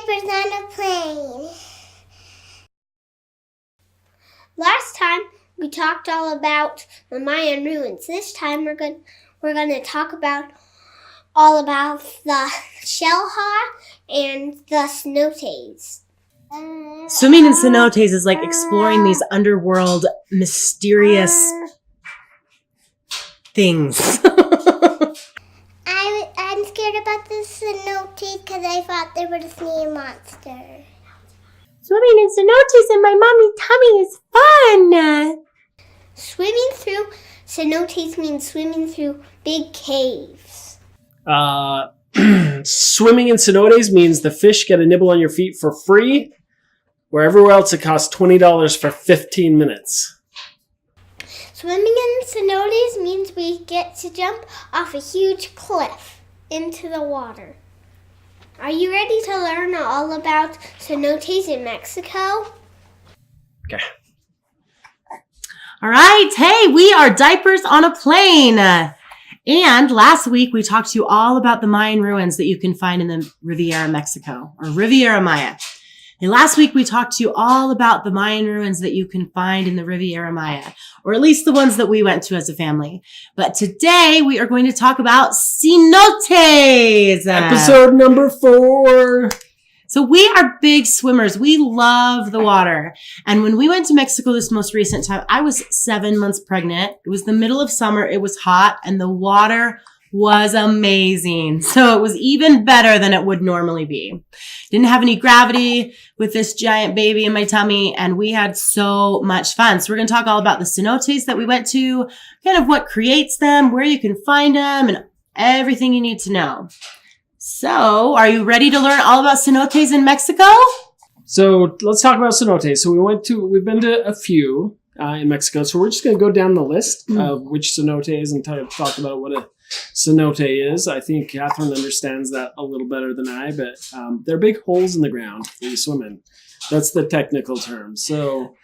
Diapers on a plane. Last time we talked all about the Mayan ruins. This time we're going to talk about all about the Xel-Ha and the Cenotes. Swimming in cenotes is like exploring these underworld mysterious things. I'm scared about the cenotes because I thought they were a sea monster. Swimming in cenotes in my mommy's tummy is fun. Swimming through cenotes means swimming through big caves. Swimming in cenotes means the fish get a nibble on your feet for free, where everywhere else it costs $20 for 15 minutes. Swimming in cenotes means we get to jump off a huge cliff into the water. Are you ready to learn all about cenotes in Mexico? Okay. All right. Hey, we are Diapers on a Plane. And last week we talked to you all about the Mayan ruins that you can find in the Riviera, Mexico, or Riviera Maya. And last week we talked to you all about the Mayan ruins that you can find in the Riviera Maya, or at least the ones that we went to as a family. But today we are going to talk about cenotes. Episode number 4. So we are big swimmers. We love the water. And when we went to Mexico this most recent time, I was 7 months pregnant. It was the middle of summer. It was hot and the water was amazing. So it was even better than it would normally be. Didn't have any gravity with this giant baby in my tummy, and we had so much fun. So we're going to talk all about the cenotes that we went to, kind of what creates them, where you can find them, and everything you need to know. So are you ready to learn all about cenotes in Mexico? So let's talk about cenotes. So we've been to a few in Mexico. So we're just going to go down the list of which cenotes and talk about what a cenote is. I think Catherine understands that a little better than I, but they're big holes in the ground that you swim in. That's the technical term. So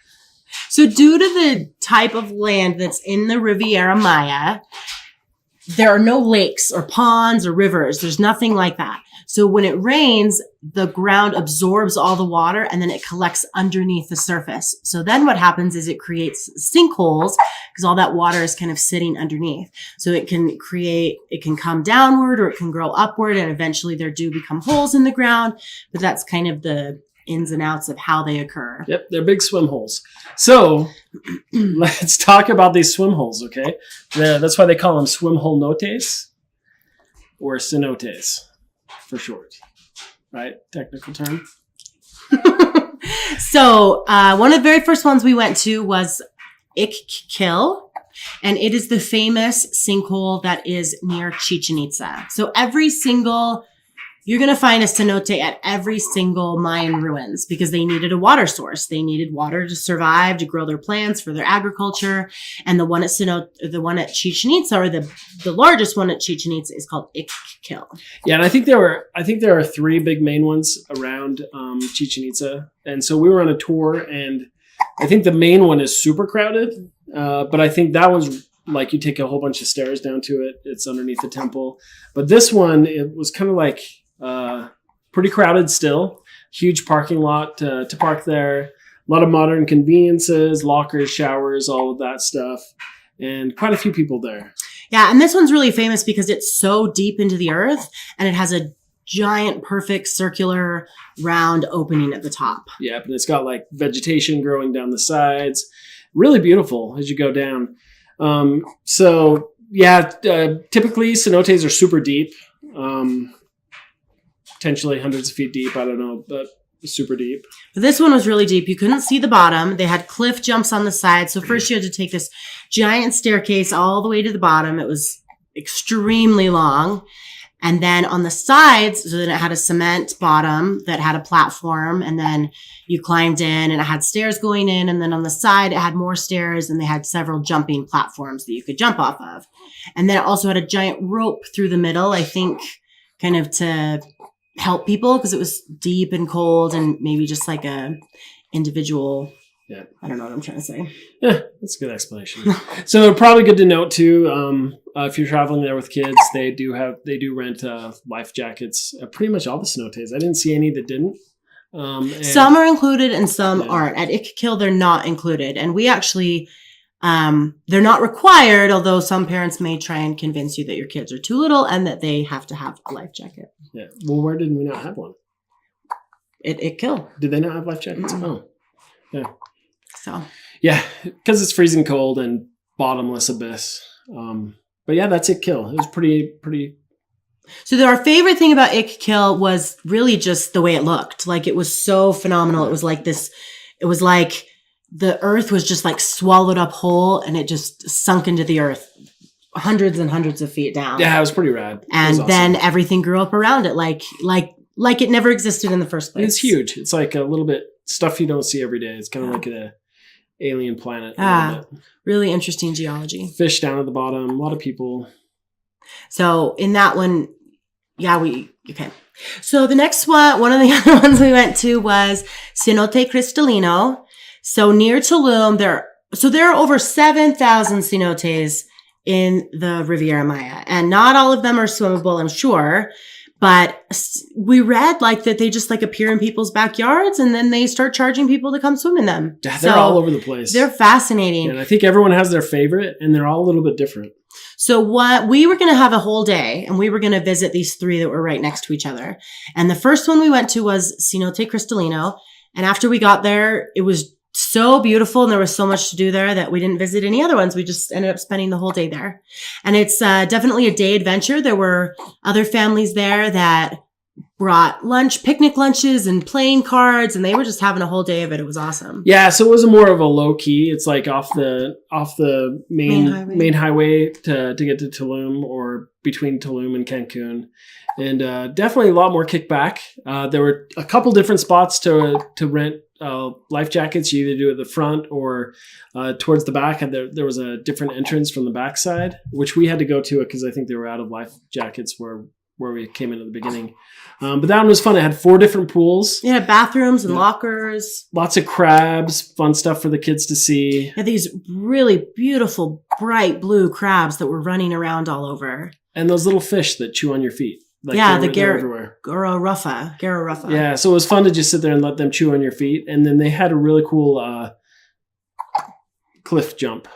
due to the type of land that's in the Riviera Maya, there are no lakes or ponds or rivers. There's nothing like that. So when it rains, the ground absorbs all the water and then it collects underneath the surface. So then what happens is it creates sinkholes because all that water is kind of sitting underneath. So it can come downward or it can grow upward, and eventually there do become holes in the ground. But that's kind of the ins and outs of how they occur. Yep, they're big swim holes. So let's talk about these swim holes, okay? That's why they call them swim hole notes or cenotes for short, right? Technical term. So one of the very first ones we went to was Ixchel, and it is the famous sinkhole that is near Chichen Itza. So you're going to find a cenote at every single Mayan ruins because they needed a water source. They needed water to survive, to grow their plants for their agriculture. And the one at Chichen Itza, or the largest one at Chichen Itza, is called Ixchel. Yeah, and I think there are 3 big main ones around Chichen Itza. And so we were on a tour, and I think the main one is super crowded. But I think that one's like you take a whole bunch of stairs down to it. It's underneath the temple. But this one, it was kind of like pretty crowded still. Huge parking lot to park there. A lot of modern conveniences, lockers, showers, all of that stuff. And quite a few people there. Yeah, and this one's really famous because it's so deep into the earth and it has a giant, perfect, circular, round opening at the top. Yeah, but it's got like vegetation growing down the sides. Really beautiful as you go down. Typically cenotes are super deep. Potentially hundreds of feet deep. I don't know, but super deep. But this one was really deep. You couldn't see the bottom. They had cliff jumps on the side. So first you had to take this giant staircase all the way to the bottom. It was extremely long. And then on the sides, so then it had a cement bottom that had a platform, and then you climbed in and it had stairs going in. And then on the side, it had more stairs, and they had several jumping platforms that you could jump off of. And then it also had a giant rope through the middle, I think, kind of to help people because it was deep and cold, and maybe just like a individual. Yeah. I don't know what I'm trying to say. Yeah, that's a good explanation. So probably good to note too, if you're traveling there with kids, they do rent life jackets. Pretty much all the cenotes. I didn't see any that didn't. Some are included and some aren't. At Ick-Kill, they're not included. And we actually, they're not required, although some parents may try and convince you that your kids are too little and that they have to have a life jacket. Yeah. Well, where did we not have one? At Ick-Kill. Did they not have life jackets? Mm-hmm. Oh, yeah. So. Yeah, because it's freezing cold and bottomless abyss. But yeah, that's Ick-Kill. It was pretty. So our favorite thing about Ick-Kill was really just the way it looked. Like, it was so phenomenal. It was like the earth was just like swallowed up whole and it just sunk into the earth hundreds and hundreds of feet down. Yeah, it was pretty rad. And then everything grew up around it like it never existed in the first place. It's huge. It's like a little bit stuff you don't see every day. It's kind of like a alien planet. Really interesting geology. Fish down at the bottom, a lot of people. So in that one, okay. So the next one of the other ones we went to was Cenote Cristalino. So near Tulum, there are over 7,000 cenotes in the Riviera Maya, and not all of them are swimmable, I'm sure. But we read like that they just like appear in people's backyards and then they start charging people to come swim in them. Yeah, they're all over the place. They're fascinating. And I think everyone has their favorite and they're all a little bit different. So what we were going to have a whole day and we were going to visit these three that were right next to each other. And the first one we went to was Cenote Cristalino. And after we got there, it was so beautiful and there was so much to do there that we didn't visit any other ones. We just ended up spending the whole day there. And it's definitely a day adventure. There were other families there that brought picnic lunches and playing cards, and they were just having a whole day of it. It was awesome. Yeah, so it was more of a low key. It's like off the main highway to get to Tulum, or between Tulum and Cancun. And definitely a lot more kickback. There were a couple different spots to rent life jackets. You either do it at the front or towards the back. And there was a different entrance from the backside, which we had to go to because I think they were out of life jackets where we came in at the beginning. But that one was fun. It had 4 different pools. It had bathrooms and lockers. Lots of crabs, fun stuff for the kids to see. Yeah, these really beautiful, bright blue crabs that were running around all over. And those little fish that chew on your feet. Like the Garo-Ruffa. Yeah, so it was fun to just sit there and let them chew on your feet. And then they had a really cool cliff jump.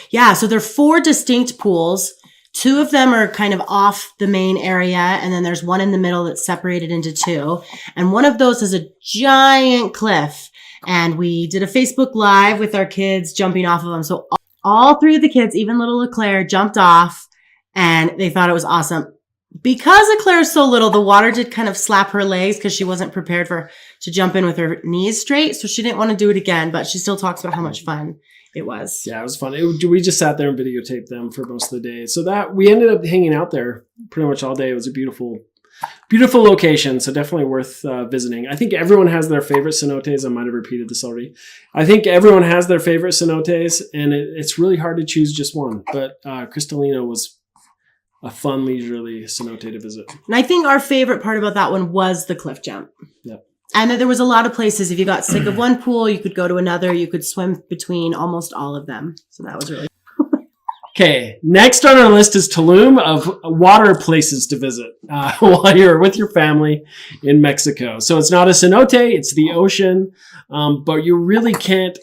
Yeah, so there are 4 distinct pools. 2 of them are kind of off the main area, and then there's one in the middle that's separated into 2. And one of those is a giant cliff. And we did a Facebook Live with our kids jumping off of them. So all 3 of the kids, even little Leclaire, jumped off, and they thought it was awesome. Because Leclaire is so little, the water did kind of slap her legs because she wasn't prepared to jump in with her knees straight. So she didn't want to do it again, but she still talks about how much fun it was. Yeah, it was fun. We just sat there and videotaped them for most of the day. So that we ended up hanging out there pretty much all day. It was a beautiful location. So definitely worth visiting. I think everyone has their favorite cenotes. I might have repeated this already. I think everyone has their favorite cenotes, and it's really hard to choose just one. But Cristalino was a fun, leisurely cenote to visit. And I think our favorite part about that one was the cliff jump. Yep. And that there was a lot of places. If you got sick of one pool, you could go to another. You could swim between almost all of them. So that was really cool. Okay, next on our list is Tulum of water places to visit while you're with your family in Mexico. So it's not a cenote, it's the ocean, but you really can't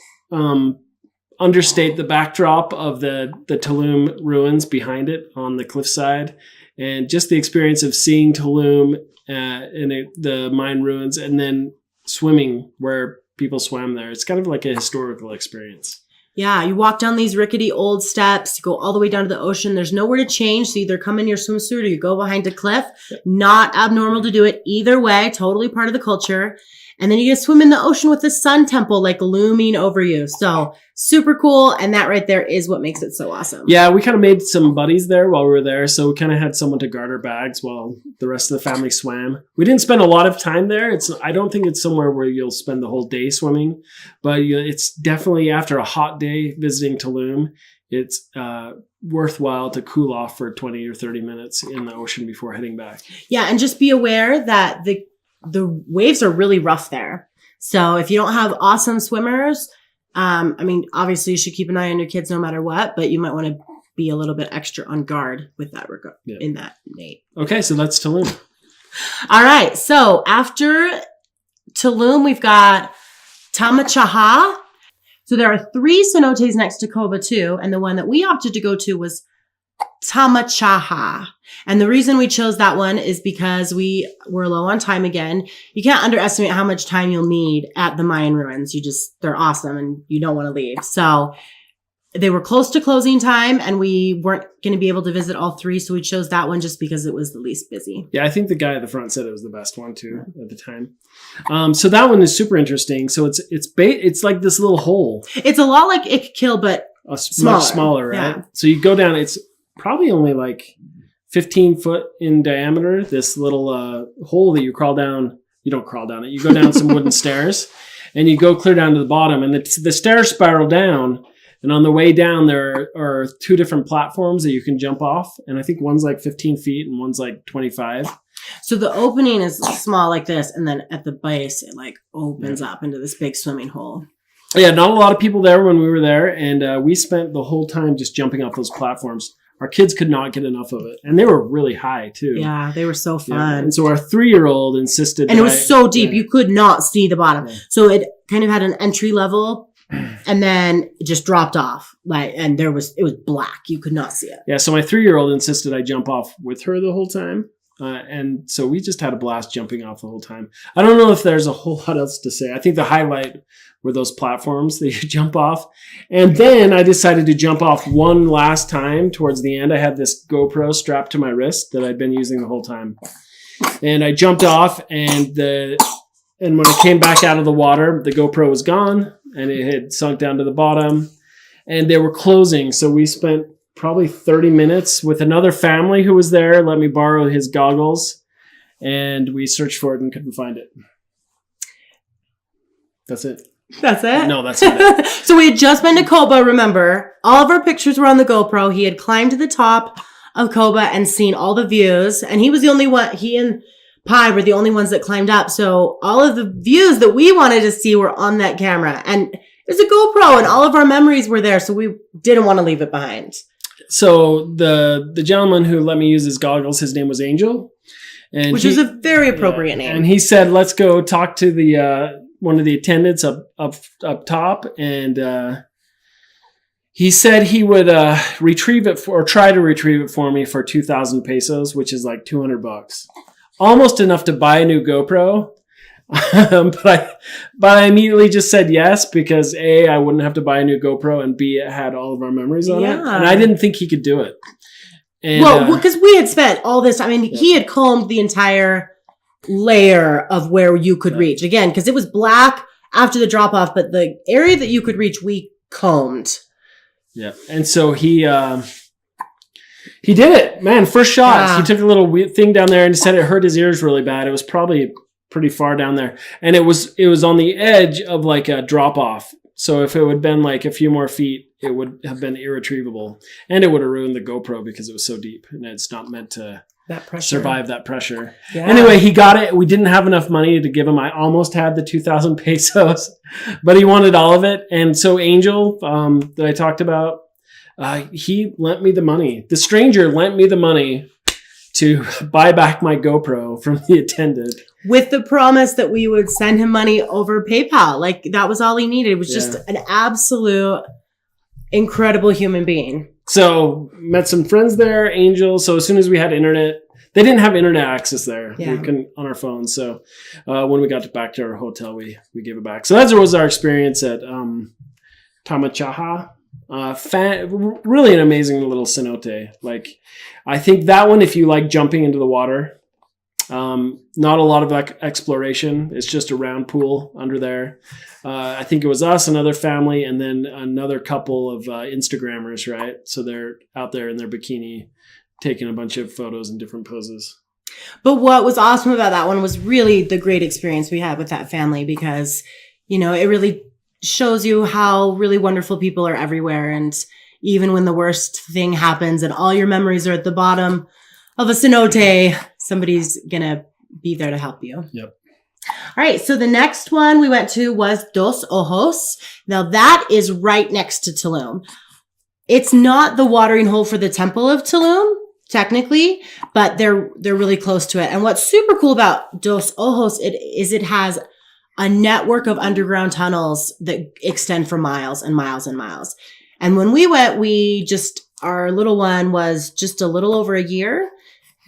understate the backdrop of the Tulum ruins behind it on the cliffside, and just the experience of seeing Tulum in the Mayan ruins and then swimming where people swam there. It's kind of like a historical experience. Yeah, you walk down these rickety old steps, you go all the way down to the ocean. There's nowhere to change. So either come in your swimsuit or you go behind a cliff. Not abnormal to do it either way. Totally part of the culture. And then you get to swim in the ocean with the sun temple like looming over you. So super cool. And that right there is what makes it so awesome. Yeah, we kind of made some buddies there while we were there. So we kind of had someone to guard our bags while the rest of the family swam. We didn't spend a lot of time there. I don't think it's somewhere where you'll spend the whole day swimming. But it's definitely, after a hot day visiting Tulum, it's worthwhile to cool off for 20 or 30 minutes in the ocean before heading back. Yeah, and just be aware that the waves are really rough there. So if you don't have awesome swimmers, obviously you should keep an eye on your kids no matter what, but you might want to be a little bit extra on guard with that regard, in that, Nate. Okay, so that's Tulum. All right. So after Tulum, we've got Tankach-Ha. So there are 3 cenotes next to Coba too. And the one that we opted to go to was Tankach-Ha. And the reason we chose that one is because we were low on time again. You can't underestimate how much time you'll need at the Mayan ruins. They're awesome and you don't want to leave. So they were close to closing time and we weren't going to be able to visit all 3. So we chose that one just because it was the least busy. Yeah, I think the guy at the front said it was the best one too at the time. So that one is super interesting. So it's like this little hole. It's a lot like Ikkill, but much smaller, right? Yeah. So you go down, it's probably only like 15 foot in diameter, this little hole that you crawl down. You don't crawl down it. You go down some wooden stairs and you go clear down to the bottom and the stairs spiral down. And on the way down, there are 2 different platforms that you can jump off. And I think one's like 15 feet and one's like 25. So the opening is small like this. And then at the base, it like opens up into this big swimming hole. Yeah, not a lot of people there when we were there. And we spent the whole time just jumping off those platforms. Our kids could not get enough of it. And they were really high, too. Yeah, they were so fun. Yeah. And so our 3-year-old insisted. And it was so deep, you could not see the bottom. Yeah. So it kind of had an entry level. And then it just dropped off, and it was black. You could not see it. Yeah. So my 3-year-old insisted I jump off with her the whole time, and so we just had a blast jumping off the whole time. I don't know if there's a whole lot else to say. I think the highlight were those platforms that you jump off, and then I decided to jump off one last time towards the end. I had this GoPro strapped to my wrist that I'd been using the whole time, and I jumped off, and when I came back out of the water, the GoPro was gone. And it had sunk down to the bottom and they were closing. So we spent probably 30 minutes with another family who was there, let me borrow his goggles, and we searched for it and couldn't find it. That's it. That's it? No, that's not it. So we had just been to Coba, remember? All of our pictures were on the GoPro. He had climbed to the top of Coba and seen all the views. And he was the only one, he and Pi were the only ones that climbed up. So all of the views that we wanted to see were on that camera. And it was a GoPro and all of our memories were there. So we didn't want to leave it behind. So the gentleman who let me use his goggles, his name was Angel. And which is a very appropriate name. And he said, let's go talk to the one of the attendants up top. And he said he would retrieve it try to retrieve it for me for 2,000 pesos, which is like $200. Almost enough to buy a new GoPro. But I immediately just said yes because A, I wouldn't have to buy a new GoPro, and B, it had all of our memories on it. And I didn't think he could do it. And, well, because we had spent all this time. I mean, he had combed the entire layer of where you could reach. Again, because it was black after the drop off, but the area that you could reach, we combed. Yeah. And so he did it, man. First shot. Yeah. He took a little thing down there and he said it hurt his ears really bad. It was probably pretty far down there. And it was on the edge of like a drop off. So if it would have been like a few more feet, it would have been irretrievable. And it would have ruined the GoPro because it was so deep and it's not meant to survive that pressure. Yeah. Anyway, he got it. We didn't have enough money to give him. I almost had the 2,000 pesos, but he wanted all of it. And so Angel, that I talked about, he lent me the money. The stranger lent me the money to buy back my GoPro from the attendant. With the promise that we would send him money over PayPal. Like, that was all he needed. It was just an absolute incredible human being. So, met some friends there, Angel. So, as soon as we had internet, they didn't have internet access there. Yeah. We couldn't on our phones. So, when we got back to our hotel, we gave it back. So, that was our experience at Tankach-Ha. Really an amazing little cenote. Like, I think that one, if you like jumping into the water, not a lot of exploration. It's just a round pool under there. I think it was us, another family, and then another couple of Instagrammers, right? So they're out there in their bikini taking a bunch of photos in different poses. But what was awesome about that one was really the great experience we had with that family because, you know, it really shows you how really wonderful people are everywhere. And even when the worst thing happens and all your memories are at the bottom of a cenote, somebody's going to be there to help you. Yep. All right. So the next one we went to was Dos Ojos. Now that is right next to Tulum. It's not the watering hole for the temple of Tulum, technically, but they're really close to it. And what's super cool about Dos Ojos, it has a network of underground tunnels that extend for miles and miles and miles. And when we went, our little one was just a little over a year.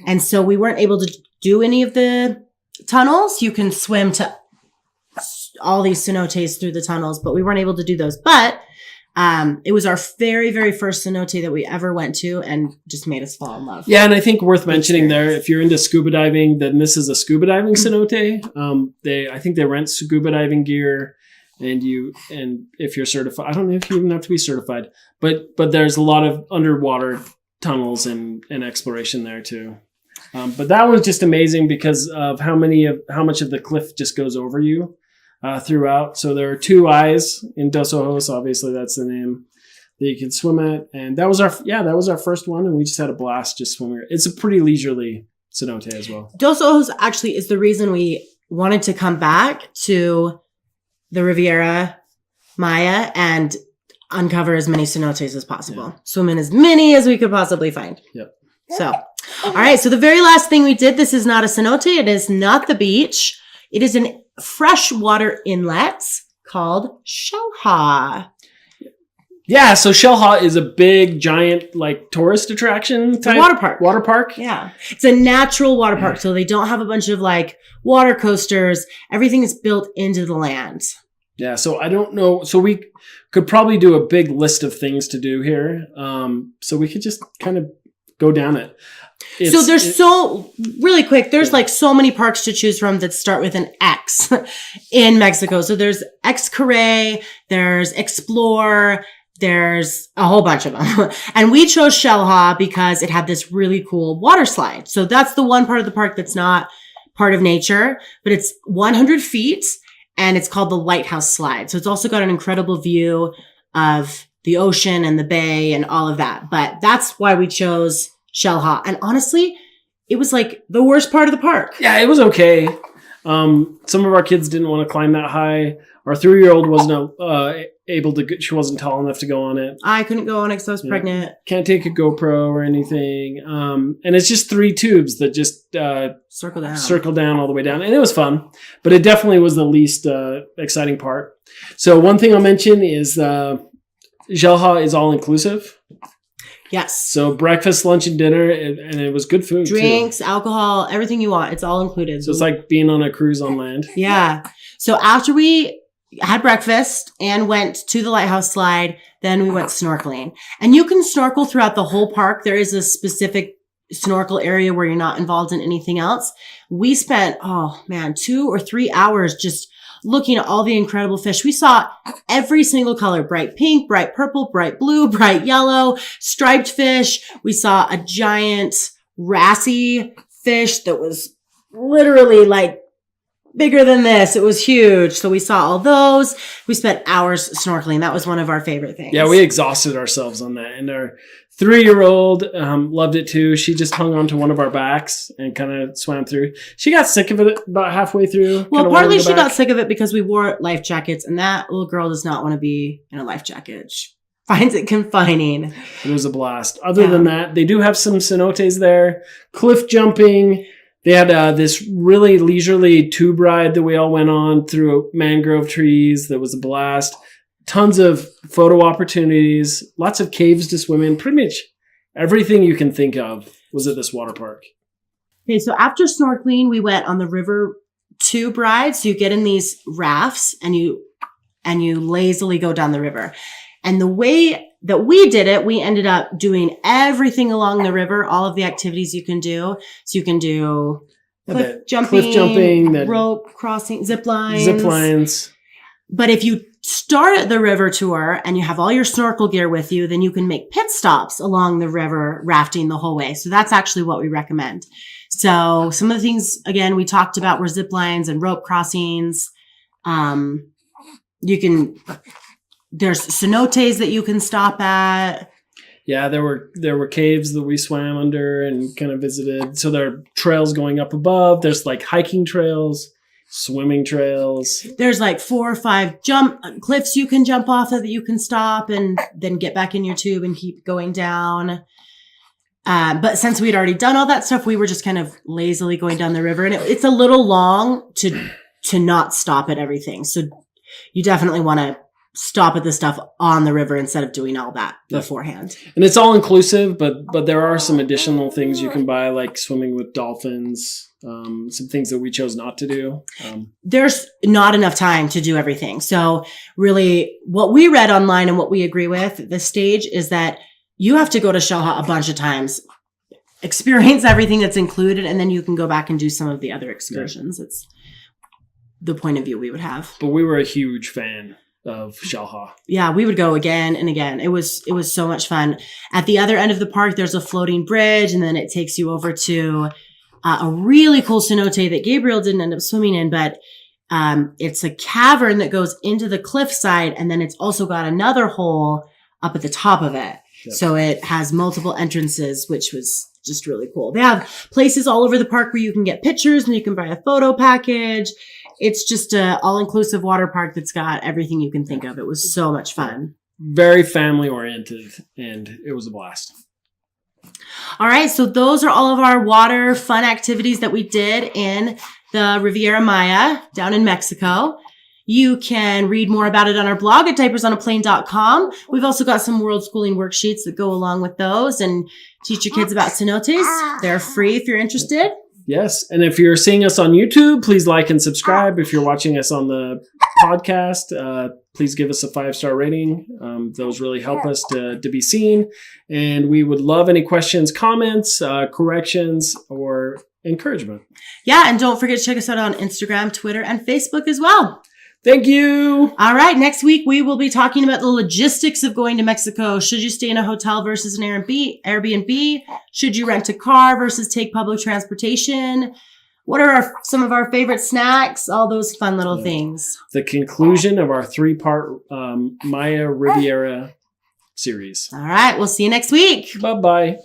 And so we weren't able to do any of the tunnels. You can swim to all these cenotes through the tunnels, but we weren't able to do those. But it was our very, very first cenote that we ever went to and just made us fall in love. Yeah, and I think worth mentioning there, if you're into scuba diving, then this is a scuba diving cenote. I think they rent scuba diving gear, and if you're certified, I don't know if you even have to be certified, but there's a lot of underwater tunnels and exploration there too. But that was just amazing because of how much of the cliff just goes over you. Throughout. So there are 2 eyes in Dos Ojos. Obviously, that's the name that you can swim at. And that was our first one. And we just had a blast just swimming. It's a pretty leisurely cenote as well. Dos Ojos actually is the reason we wanted to come back to the Riviera Maya and uncover as many cenotes as possible. Yeah. Swim in as many as we could possibly find. Yep. So, all right. So the very last thing we did, this is not a cenote. It is not the beach. It is an freshwater inlets called Xel-Ha. Yeah, so Xel-Ha is a big, giant, like tourist attraction type water park. Water park. Yeah, it's a natural water park, so they don't have a bunch of like water coasters. Everything is built into the land. Yeah, so I don't know. So we could probably do a big list of things to do here. So we could just kind of go down it. Really quick, there's like so many parks to choose from that start with an X in Mexico. So there's Xcaret, there's Explore, there's a whole bunch of them. And we chose Xel-Ha because it had this really cool water slide. So that's the one part of the park that's not part of nature, but it's 100 feet and it's called the Lighthouse Slide. So it's also got an incredible view of the ocean and the bay and all of that. But that's why we chose Xel-Ha. And honestly, it was like the worst part of the park. Yeah, it was okay. Some of our kids didn't want to climb that high. Our 3-year-old wasn't able to, she wasn't tall enough to go on it. I couldn't go on it because I was pregnant. Can't take a GoPro or anything. And it's just 3 tubes that just circle down all the way down. And it was fun, but it definitely was the least exciting part. So one thing I'll mention is Xel-Ha is all inclusive. Yes. So breakfast, lunch, and dinner, and it was good food. Drinks, too. Alcohol, everything you want. It's all included. So it's like being on a cruise on land. Yeah. So after we had breakfast and went to the Lighthouse Slide, then we went snorkeling. And you can snorkel throughout the whole park. There is a specific snorkel area where you're not involved in anything else. We spent, 2 or 3 hours just looking at all the incredible fish. We saw every single color, bright pink, bright purple, bright blue, bright yellow, striped fish. We saw a giant wrasse fish that was literally like bigger than this. It was huge. So we saw all those. We spent hours snorkeling. That was one of our favorite things. Yeah, we exhausted ourselves on that. And our 3-year-old loved it too. She just hung onto one of our backs and kind of swam through. She got sick of it about halfway through. Well, partly she got sick of it because we wore life jackets, and that little girl does not want to be in a life jacket. She finds it confining. It was a blast. Other than that, they do have some cenotes there. Cliff jumping. They had this really leisurely tube ride that we all went on through mangrove trees. That was a blast. Tons of photo opportunities. Lots of caves to swim in. Pretty much everything you can think of was at this water park. Okay, so after snorkeling, we went on the river tube ride. So you get in these rafts and you lazily go down the river. And the way that we did it, we ended up doing everything along the river, all of the activities you can do. So you can do cliff jumping, rope crossing, zip lines. But if you start at the river tour and you have all your snorkel gear with you, then you can make pit stops along the river rafting the whole way. So that's actually what we recommend. So some of the things, again, we talked about were zip lines and rope crossings. There's cenotes that you can stop at. Yeah, there were caves that we swam under and kind of visited. So there are trails going up above. There's like hiking trails, swimming trails. There's like 4 or 5 cliffs you can jump off of that you can stop and then get back in your tube and keep going down. But since we'd already done all that stuff, we were just kind of lazily going down the river. And it's a little long to not stop at everything. So you definitely want to stop at the stuff on the river instead of doing all that beforehand. And it's all inclusive, but there are some additional things you can buy, like swimming with dolphins, some things that we chose not to do. There's not enough time to do everything. So really what we read online and what we agree with at this stage is that you have to go to Xel-Ha a bunch of times, experience everything that's included, and then you can go back and do some of the other excursions. It's the point of view we would have. But we were a huge fan of Xel-Ha. Yeah, we would go again and again. It was so much fun. At the other end of the park, there's a floating bridge, and then it takes you over to a really cool cenote that Gabriel didn't end up swimming in, but it's a cavern that goes into the cliffside, and then it's also got another hole up at the top of it. Yep. So it has multiple entrances, which was just really cool. They have places all over the park where you can get pictures and you can buy a photo package. It's just a all-inclusive water park that's got everything you can think of. It was so much fun. Very family-oriented, and it was a blast. All right, so those are all of our water fun activities that we did in the Riviera Maya down in Mexico. You can read more about it on our blog at diapersonaplane.com. We've also got some world schooling worksheets that go along with those and teach your kids about cenotes. They're free if you're interested. Yes. And if you're seeing us on YouTube, please like and subscribe. If you're watching us on the podcast, please give us a 5-star rating. Those really help us to be seen. And we would love any questions, comments, corrections, or encouragement. Yeah. And don't forget to check us out on Instagram, Twitter, and Facebook as well. Thank you. All right. Next week, we will be talking about the logistics of going to Mexico. Should you stay in a hotel versus an Airbnb? Should you rent a car versus take public transportation? What are some of our favorite snacks? All those fun little things. The conclusion of our 3-part Maya Riviera series. All right. We'll see you next week. Bye-bye.